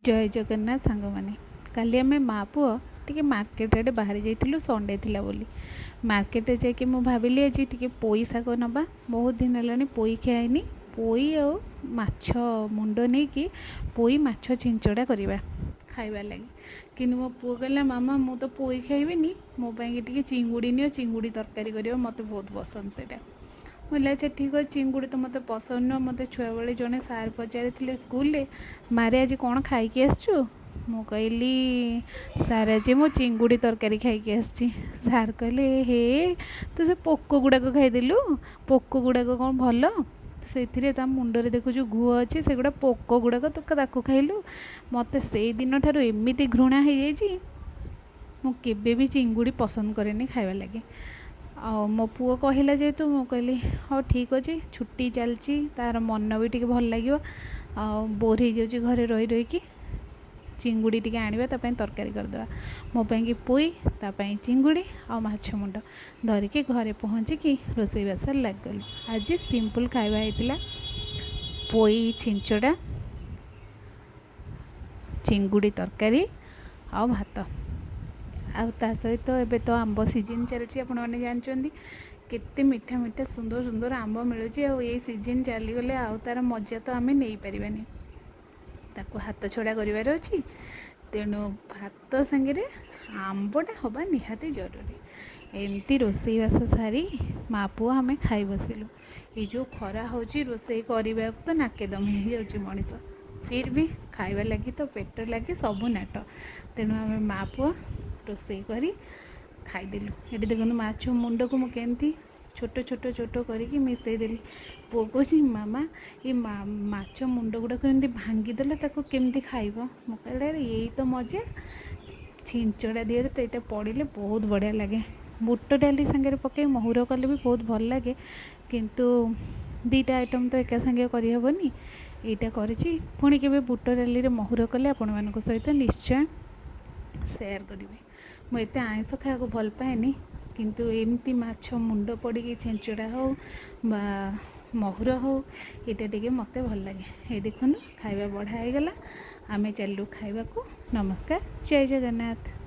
जय जगन्नाथ सांग मैंने काली आम माँ पुओ टी मार्केट आड़े बाहरी जाइलु संडे थिला बोली मार्केट जाकि मु भाविली आज टी पोई शाग नवा बहुत दिन है पोई खाइनी पोई आ माछ मुंड नहीं कि पोई माछ छिंचड़ा करवा खाइबार लगी कि मो पुओ कहला मामा मु तो पोई खाइबिनी मो पाई चिंगुड़ी नियो चिंगुड़ी तरकारी कर मत बहुत पसंद से बोले अच्छा ठीक है चिंगुड़ी तो मत पसंद नुह मत छुआ बेले जड़े सार पचारि स्कूल मारे आज कौन खाई आसचु मु कहली सार आज मो चिंगुड़ी तरकारी खाई आसी सार कहले हे तू से पोक गुड़ाक खाईदेलु पोक गुड़ाक कौन भल से मुंडरे देखु गुह अच्छे से गुड़ा पोक गुड़ाक तू खाइलु मत से दिन ठार एमती घृणा हो जाइए मु केबे भी चिंगुड़ी पसंद करेनि खाइबा लगे आ मो पुओ कहला जेहेतु मु कहली हाँ ठीक अच्छे छुट्टी चलती तार मन भी टी भल लगे बोर हो जाऊँ घरे रही रहीकि चिंगुड़ी टी आने तरकारी करदे मोपाई पोई तापाई चिंगुड़ी आ माछ मुंड धरिकी घरे पहुँचिकी रोषेईबास लगलु आज सिंपल खाଇବା होता पोई छिंचड़ा चिंगुड़ी तरकारी आ भात आ सहित एबे तो आंब सीजन चलती आपण मैंने जानते केते मीठा मीठा सुंदर सुंदर आंब मिलूँ ये सीजन चलीगले आउ तार मजा तो आम नहीं पारानी ताको हाथ छड़ा कर तेणु भात सांगे आंबटा हवा निहाती जरूरी एमती रोषेईबास सारी माँ पुओ आम खाई बसिलु ये जो खरा हो रोषे करने तो नाकेदम हो जाऊँ मनीष फिर भी खाइबा लगी तो पेट लगी सबू नाट तेणु आम माँ पुओ रोषे करी खाईदेलु ये देखो माछ मुंड को मुझे छोट छोट छोट करके मिसईदेली पुओ कह मामा ये माछ मुंड गुड़ाक एमती भांगीदेले केमती खाइब मुझे यही तो मजा छिंचड़ा दिए तो यहाँ पड़े बहुत बढ़िया लगे बुट डाली सांगे पकई महुर कले भी बहुत भल लगे किंतु दीटा आइटम तो एका सांगे करहबनी यहाँ करी पुणी के बुट डाली महुर कले आपण मान सहित निश्चय सेयार करी मुझे आइंस खाया भल पाएनि किंतु एमती माछ मुंड पड़ी छेंचड़ा हो बा महुर हो यहाँ टे मत भल लगे ये देखो खाଇବା बढ़ा हो गला आमे चलू खाइबा को नमस्कार जय जगन्नाथ।